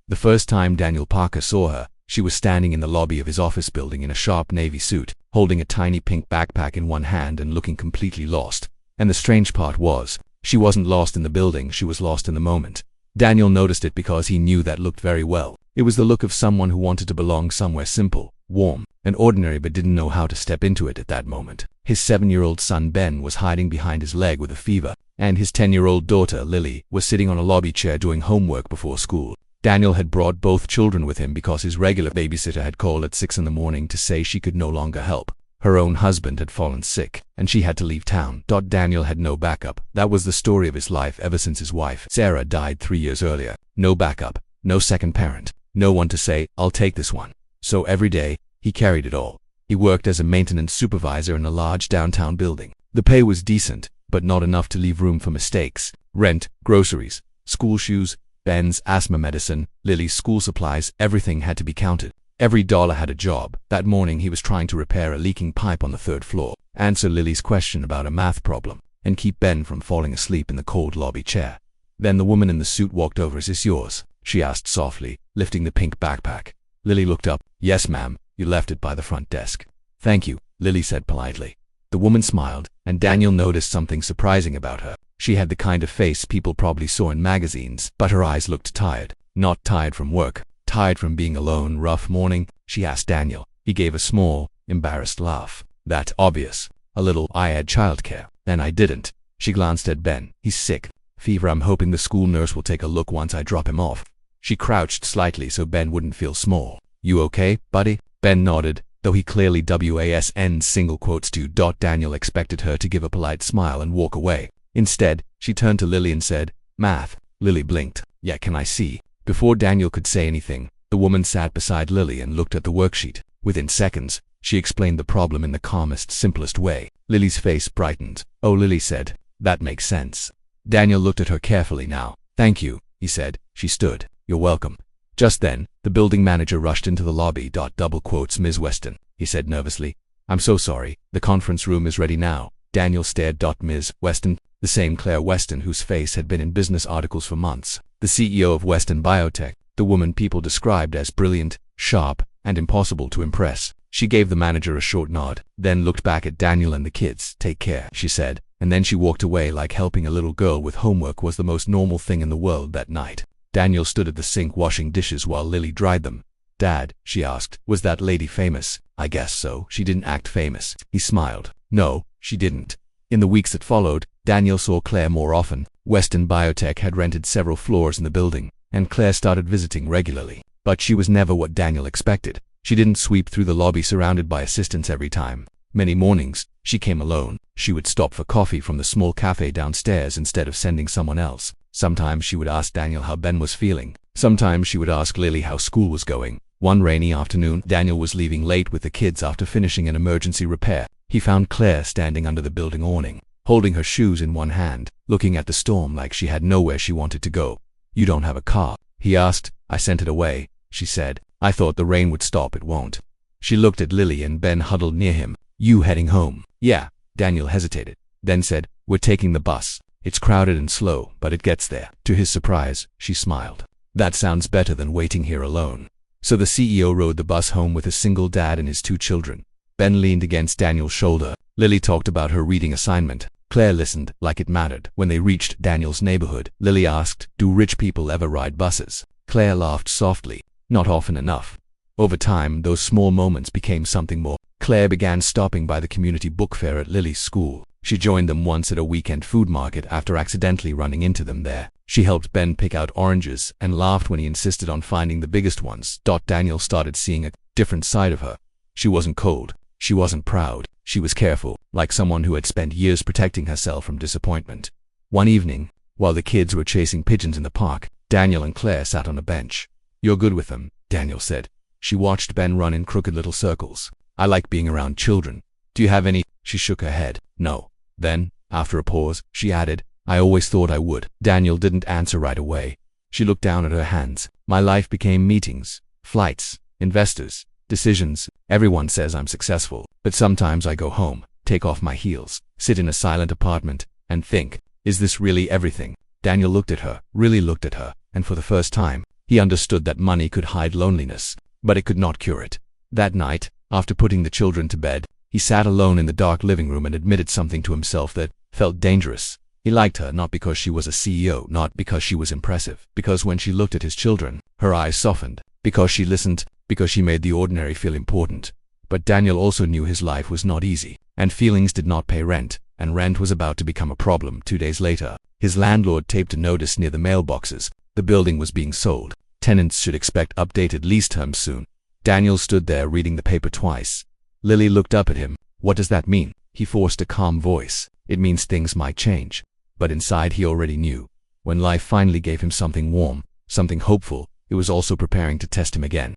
The first time Daniel Parker saw her, she was standing in the lobby of his office building in a sharp navy suit, holding a tiny pink backpack in one hand and looking completely lost. And the strange part was, she wasn't lost in the building, she was lost in the moment. Daniel noticed it because he knew that looked very well. It was the look of someone who wanted to belong somewhere simple, warm, and ordinary but didn't know how to step into it at that moment. His 7-year-old son Ben was hiding behind his leg with a fever, and his 10-year-old daughter Lily was sitting on a lobby chair doing homework before school. Daniel had brought both children with him because his regular babysitter had called at 6 in the morning to say she could no longer help. Her own husband had fallen sick, and she had to leave town. Daniel had no backup. That was the story of his life ever since his wife, Sarah, died 3 years earlier. No backup, no second parent, no one to say, "I'll take this one." So every day, he carried it all. He worked as a maintenance supervisor in a large downtown building. The pay was decent, but not enough to leave room for mistakes. Rent, groceries, school shoes, Ben's asthma medicine, Lily's school supplies, everything had to be counted. Every dollar had a job. That morning he was trying to repair a leaking pipe on the 3rd floor, answer Lily's question about a math problem, and keep Ben from falling asleep in the cold lobby chair. Then the woman in the suit walked over. "Is this yours?" she asked softly, lifting the pink backpack. Lily looked up. "Yes, ma'am. You left it by the front desk." "Thank you," Lily said politely. The woman smiled, and Daniel noticed something surprising about her. She had the kind of face people probably saw in magazines, but her eyes looked tired. Not tired from work, tired from being alone. "Rough morning?" she asked Daniel. He gave a small, embarrassed laugh. "That obvious. A little. I had childcare. Then I didn't." She glanced at Ben. "He's sick. Fever. I'm hoping the school nurse will take a look once I drop him off." She crouched slightly so Ben wouldn't feel small. "You okay, buddy?" Ben nodded, though he clearly wasn't. Daniel expected her to give a polite smile and walk away. Instead, she turned to Lily and said, "Math." Lily blinked. "Yeah, can I see?" Before Daniel could say anything, the woman sat beside Lily and looked at the worksheet. Within seconds, she explained the problem in the calmest, simplest way. Lily's face brightened. "Oh," Lily said, "that makes sense." Daniel looked at her carefully now. "Thank you," he said. She stood. "You're welcome." Just then, the building manager rushed into the lobby. "Ms. Weston," he said nervously. "I'm so sorry. The conference room is ready now." Daniel stared. "Ms. Weston?" The same Claire Weston whose face had been in business articles for months. The CEO of Weston Biotech, the woman people described as brilliant, sharp, and impossible to impress. She gave the manager a short nod, then looked back at Daniel and the kids. "Take care," she said, and then she walked away like helping a little girl with homework was the most normal thing in the world that night. Daniel stood at the sink washing dishes while Lily dried them. "Dad," she asked, "was that lady famous?" "I guess so. She didn't act famous." He smiled. "No, she didn't." In the weeks that followed, Daniel saw Claire more often. Weston Biotech had rented several floors in the building, and Claire started visiting regularly. But she was never what Daniel expected. She didn't sweep through the lobby surrounded by assistants every time. Many mornings, she came alone. She would stop for coffee from the small cafe downstairs instead of sending someone else. Sometimes she would ask Daniel how Ben was feeling. Sometimes she would ask Lily how school was going. One rainy afternoon, Daniel was leaving late with the kids after finishing an emergency repair. He found Claire standing under the building awning, holding her shoes in one hand, looking at the storm like she had nowhere she wanted to go. "You don't have a car?" he asked. "I sent it away," she said. "I thought the rain would stop. It won't." She looked at Lily and Ben huddled near him. "You heading home?" "Yeah." Daniel hesitated, then said, "We're taking the bus. It's crowded and slow, but it gets there." To his surprise, she smiled. "That sounds better than waiting here alone." So the CEO rode the bus home with a single dad and his 2 children. Ben leaned against Daniel's shoulder. Lily talked about her reading assignment. Claire listened, like it mattered. When they reached Daniel's neighborhood, Lily asked, "Do rich people ever ride buses?" Claire laughed softly. "Not often enough." Over time, those small moments became something more. Claire began stopping by the community book fair at Lily's school. She joined them once at a weekend food market after accidentally running into them there. She helped Ben pick out oranges and laughed when he insisted on finding the biggest ones. Daniel started seeing a different side of her. She wasn't cold. She wasn't proud. She was careful, like someone who had spent years protecting herself from disappointment. One evening, while the kids were chasing pigeons in the park, Daniel and Claire sat on a bench. "You're good with them," Daniel said. She watched Ben run in crooked little circles. "I like being around children. Do you have any?" She shook her head. "No." Then, after a pause, she added, "I always thought I would." Daniel didn't answer right away. She looked down at her hands. "My life became meetings, flights, investors, decisions. Everyone says I'm successful, but sometimes I go home, take off my heels, sit in a silent apartment, and think, is this really everything?" Daniel looked at her, really looked at her, and for the first time, He understood that money could hide loneliness, but it could not cure it. That night, after putting the children to bed, he sat alone in the dark living room and admitted something to himself that felt dangerous. He liked her not because she was a CEO, not because she was impressive, because when she looked at his children, her eyes softened, because she listened, because she made the ordinary feel important. But Daniel also knew his life was not easy, and feelings did not pay rent, and rent was about to become a problem. 2 days later, his landlord taped a notice near the mailboxes. The building was being sold. Tenants should expect updated lease terms soon. Daniel stood there reading the paper twice. Lily looked up at him. What does that mean? He forced a calm voice. It means things might change. But inside he already knew. When life finally gave him something warm, something hopeful, it was also preparing to test him again.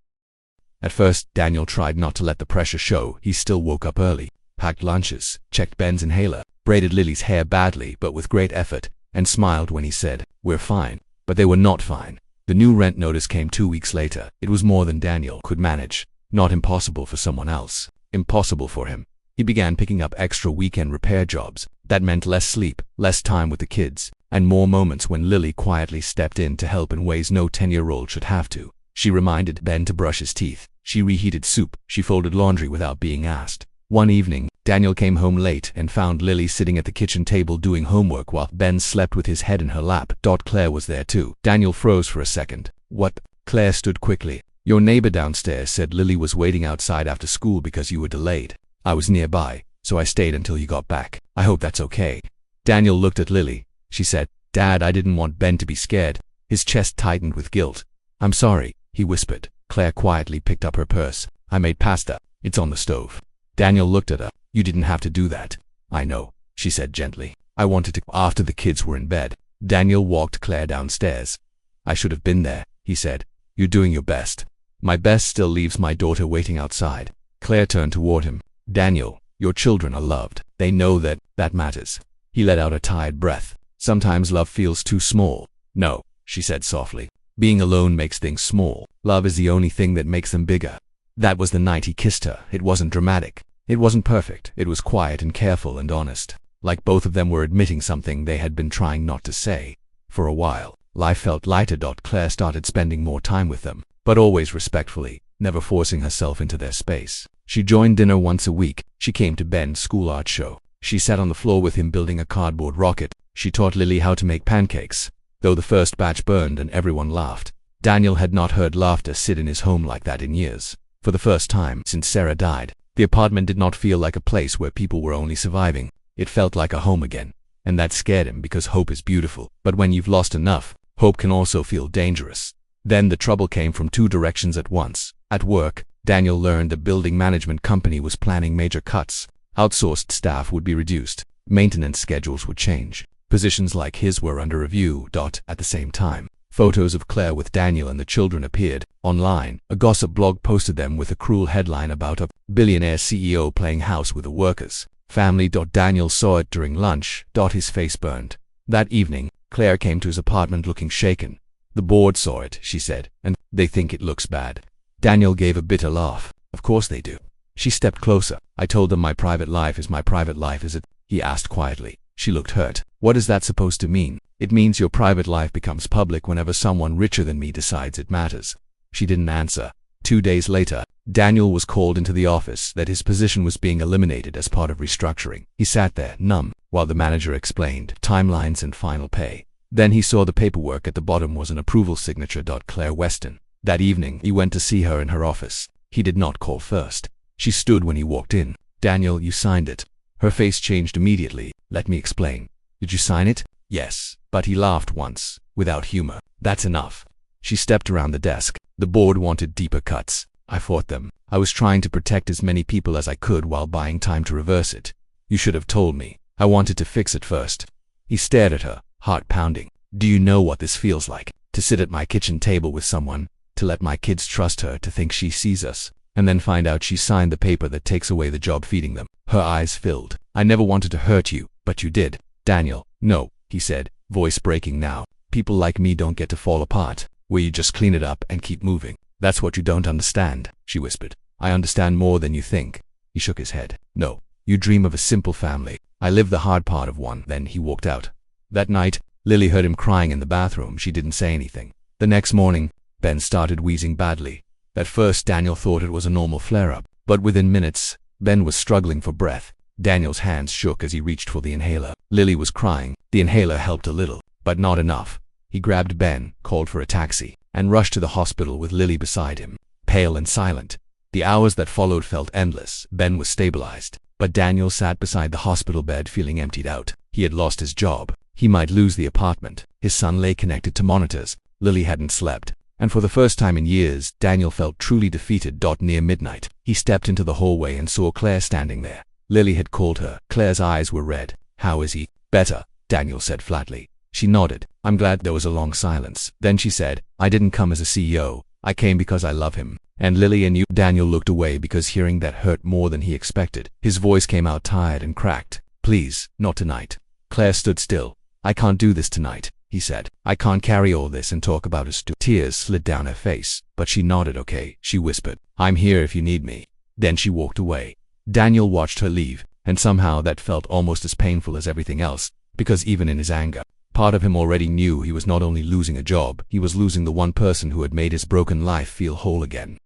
At first, Daniel tried not to let the pressure show. He still woke up early, packed lunches, checked Ben's inhaler, braided Lily's hair badly but with great effort, and smiled when he said, "We're fine." But they were not fine. The new rent notice came 2 weeks later. It was more than Daniel could manage. Not impossible for someone else. Impossible for him. He began picking up extra weekend repair jobs. That meant less sleep, less time with the kids, and more moments when Lily quietly stepped in to help in ways no 10-year-old should have to. She reminded Ben to brush his teeth. She reheated soup. She folded laundry without being asked. One evening, Daniel came home late and found Lily sitting at the kitchen table doing homework while Ben slept with his head in her lap. Claire was there too. Daniel froze for a second. What? Claire stood quickly. Your neighbor downstairs said Lily was waiting outside after school because you were delayed. I was nearby, so I stayed until you got back. I hope that's okay. Daniel looked at Lily. She said, Dad, I didn't want Ben to be scared. His chest tightened with guilt. I'm sorry, he whispered. Claire quietly picked up her purse. I made pasta. It's on the stove. Daniel looked at her. You didn't have to do that. I know, she said gently. I wanted to after the kids were in bed. Daniel walked Claire downstairs. I should have been there, he said. You're doing your best. My best still leaves my daughter waiting outside. Claire turned toward him. Daniel, your children are loved. They know that matters. He let out a tired breath. Sometimes love feels too small. No, she said softly. Being alone makes things small. Love is the only thing that makes them bigger. That was the night he kissed her. It wasn't dramatic. It wasn't perfect. It was quiet and careful and honest. Like both of them were admitting something they had been trying not to say. For a while, life felt lighter. Claire started spending more time with them, but always respectfully, never forcing herself into their space. She joined dinner once a week. She came to Ben's school art show. She sat on the floor with him building a cardboard rocket. She taught Lily how to make pancakes. Though the first batch burned and everyone laughed, Daniel had not heard laughter sit in his home like that in years. For the first time since Sarah died, the apartment did not feel like a place where people were only surviving. It felt like a home again. And that scared him because hope is beautiful. But when you've lost enough, hope can also feel dangerous. Then the trouble came from 2 directions at once. At work, Daniel learned the building management company was planning major cuts. Outsourced staff would be reduced. Maintenance schedules would change. Positions like his were under review. At the same time, photos of Claire with Daniel and the children appeared online. A gossip blog posted them with a cruel headline about a billionaire CEO playing house with the workers. Family. Daniel saw it during lunch. His face burned. That evening, Claire came to his apartment looking shaken. The board saw it, she said, and they think it looks bad. Daniel gave a bitter laugh. Of course they do. She stepped closer. I told them my private life is my private life, is it? He asked quietly. She looked hurt. What is that supposed to mean? It means your private life becomes public whenever someone richer than me decides it matters. She didn't answer. 2 days later, Daniel was called into the office that his position was being eliminated as part of restructuring. He sat there, numb, while the manager explained timelines and final pay. Then he saw the paperwork. At the bottom was an approval signature. Claire Weston. That evening, he went to see her in her office. He did not call first. She stood when he walked in. Daniel, you signed it. Her face changed immediately. Let me explain. Did you sign it? Yes. But he laughed once, without humor. That's enough. She stepped around the desk. The board wanted deeper cuts. I fought them. I was trying to protect as many people as I could while buying time to reverse it. You should have told me. I wanted to fix it first. He stared at her, heart pounding. Do you know what this feels like? To sit at my kitchen table with someone, to let my kids trust her, to think she sees us, and then find out she signed the paper that takes away the job feeding them. Her eyes filled. I never wanted to hurt you, but you did. Daniel, no, he said, voice breaking now. People like me don't get to fall apart, where you just clean it up and keep moving. That's what you don't understand, she whispered. I understand more than you think. He shook his head. No, you dream of a simple family. I live the hard part of one. Then he walked out. That night, Lily heard him crying in the bathroom. She didn't say anything. The next morning, Ben started wheezing badly. At first, Daniel thought it was a normal flare-up, but within minutes, Ben was struggling for breath. Daniel's hands shook as he reached for the inhaler. Lily was crying. The inhaler helped a little, but not enough. He grabbed Ben, called for a taxi, and rushed to the hospital with Lily beside him, pale and silent. The hours that followed felt endless. Ben was stabilized, but Daniel sat beside the hospital bed feeling emptied out. He had lost his job. He might lose the apartment. His son lay connected to monitors. Lily hadn't slept. And for the first time in years, Daniel felt truly defeated. Near midnight, he stepped into the hallway and saw Claire standing there. Lily had called her. Claire's eyes were red. "How is he?" "Better," Daniel said flatly. She nodded. "I'm glad." There was a long silence. Then she said, "I didn't come as a CEO. I came because I love him. And Lily and you." Daniel looked away because hearing that hurt more than he expected. His voice came out tired and cracked. "Please, not tonight." Claire stood still. "I can't do this tonight," he said. "I can't carry all this and talk about us too." Tears slid down her face, but she nodded. "Okay," she whispered. "I'm here if you need me." Then she walked away. Daniel watched her leave, and somehow that felt almost as painful as everything else, because even in his anger, part of him already knew he was not only losing a job, he was losing the one person who had made his broken life feel whole again.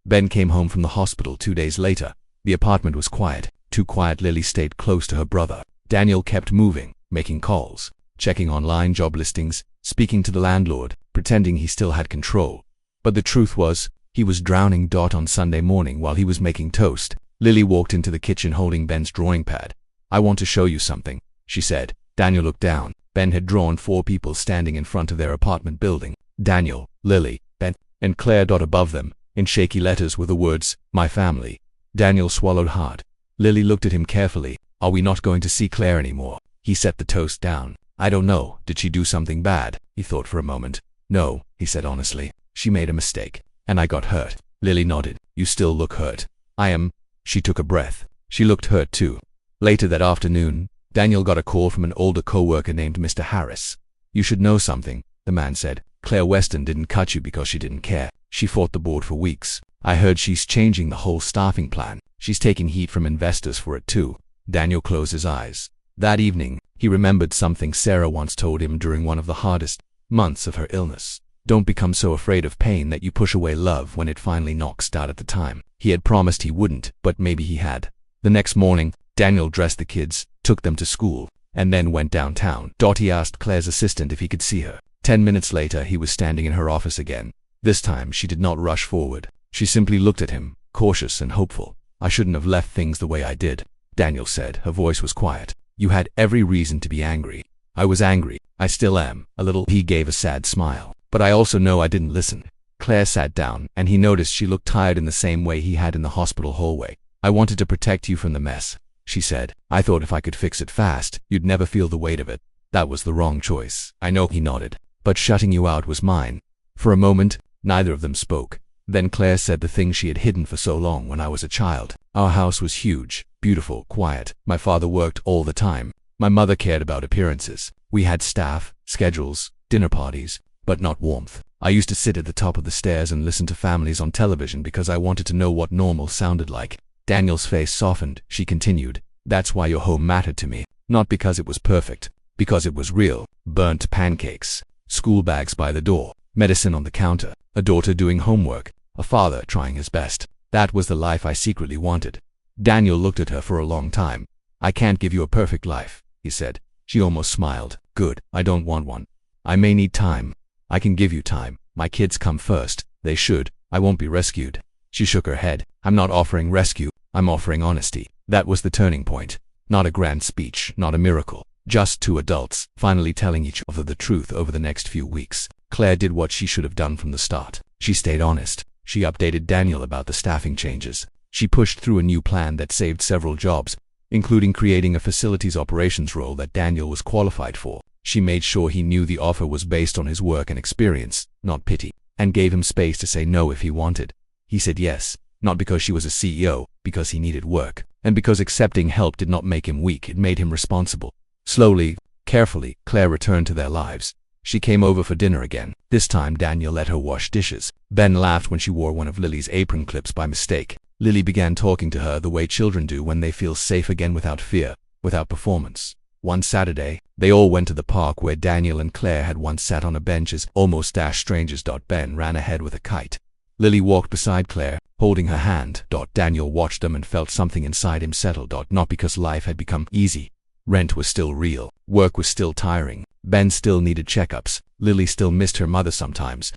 Ben came home from the hospital 2 days later. The apartment was quiet. Too quiet. Lily stayed close to her brother. Daniel kept moving, making calls, checking online job listings, speaking to the landlord, pretending he still had control. But the truth was, he was drowning. On Sunday morning while he was making toast, Lily walked into the kitchen holding Ben's drawing pad. "I want to show you something," she said. Daniel looked down. Ben had drawn 4 people standing in front of their apartment building. Daniel, Lily, Ben, and Claire. Above them, in shaky letters, were the words, "My family." Daniel swallowed hard. Lily looked at him carefully. "Are we not going to see Claire anymore?" He set the toast down. "I don't know. Did she do something bad?" He thought for a moment. "No," he said honestly. "She made a mistake. And I got hurt." Lily nodded. "You still look hurt." "I am." She took a breath. She looked hurt too. Later that afternoon, Daniel got a call from an older co-worker named Mr. Harris. "You should know something," the man said. "Claire Weston didn't cut you because she didn't care. She fought the board for weeks. I heard she's changing the whole staffing plan. She's taking heat from investors for it too." Daniel closed his eyes. That evening, he remembered something Sarah once told him during one of the hardest months of her illness. "Don't become so afraid of pain that you push away love when it finally knocks out at the time." He had promised he wouldn't, but maybe he had. The next morning, Daniel dressed the kids, took them to school, and then went downtown. He asked Claire's assistant if he could see her. 10 minutes later, he was standing in her office again. This time, she did not rush forward. She simply looked at him, cautious and hopeful. "I shouldn't have left things the way I did," Daniel said. Her voice was quiet. "You had every reason to be angry." "I was angry. I still am, a little." He gave a sad smile. "But I also know I didn't listen." Claire sat down, and he noticed she looked tired in the same way he had in the hospital hallway. "I wanted to protect you from the mess," she said. "I thought if I could fix it fast, you'd never feel the weight of it. That was the wrong choice." "I know," he nodded. "But shutting you out was mine." For a moment, neither of them spoke. Then Claire said the thing she had hidden for so long. "When I was a child, our house was huge, beautiful, quiet. My father worked all the time. My mother cared about appearances. We had staff, schedules, dinner parties, but not warmth. I used to sit at the top of the stairs and listen to families on television because I wanted to know what normal sounded like." Daniel's face softened. She continued, "That's why your home mattered to me. Not because it was perfect. Because it was real. Burnt pancakes, school bags by the door, medicine on the counter, a daughter doing homework, a father trying his best. That was the life I secretly wanted." Daniel looked at her for a long time. "I can't give you a perfect life," he said. She almost smiled. "Good. I don't want one. I may need time. I can give you time. My kids come first. They should. I won't be rescued." She shook her head. "I'm not offering rescue. I'm offering honesty." That was the turning point. Not a grand speech, not a miracle. Just 2 adults, finally telling each other the truth. Over the next few weeks, Claire did what she should have done from the start. She stayed honest. She updated Daniel about the staffing changes. She pushed through a new plan that saved several jobs, including creating a facilities operations role that Daniel was qualified for. She made sure he knew the offer was based on his work and experience, not pity, and gave him space to say no if he wanted. He said yes, not because she was a CEO, because he needed work, and because accepting help did not make him weak, it made him responsible. Slowly, carefully, Claire returned to their lives. She came over for dinner again. This time Daniel let her wash dishes. Ben laughed when she wore one of Lily's apron clips by mistake. Lily began talking to her the way children do when they feel safe again, without fear, without performance. One Saturday, they all went to the park where Daniel and Claire had once sat on a bench as almost-strangers. Ben ran ahead with a kite. Lily walked beside Claire, holding her hand. Daniel watched them and felt something inside him settle. Not because life had become easy. Rent was still real. Work was still tiring. Ben still needed checkups. Lily still missed her mother sometimes,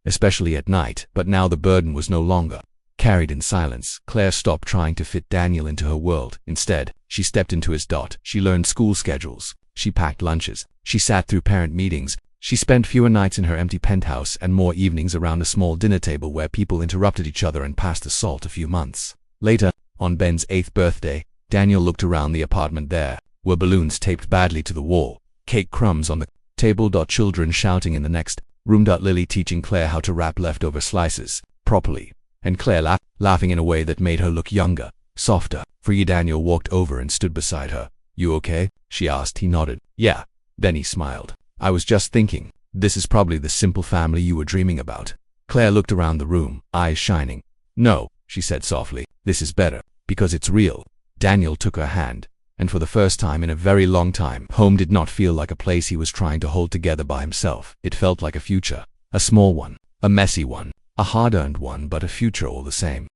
especially at night, but now the burden was no longer carried in silence. Claire stopped trying to fit Daniel into her world. Instead, she stepped into his. She learned school schedules. She packed lunches. She sat through parent meetings. She spent fewer nights in her empty penthouse and more evenings around a small dinner table where people interrupted each other and passed the salt. A few months later, on Ben's 8th birthday, Daniel looked around the apartment. There were balloons taped badly to the wall, cake crumbs on the table. Children shouting in the next room. Lily teaching Claire how to wrap leftover slices properly, and Claire laughing in a way that made her look younger, softer, free. Daniel walked over and stood beside her. "You okay?" she asked. He nodded. "Yeah." Then he smiled. "I was just thinking, this is probably the simple family you were dreaming about." Claire looked around the room, eyes shining. "No," she said softly, "this is better, because it's real." Daniel took her hand, and for the first time in a very long time, home did not feel like a place he was trying to hold together by himself. It felt like a future. A small one, a messy one, a hard-earned one, but a future all the same.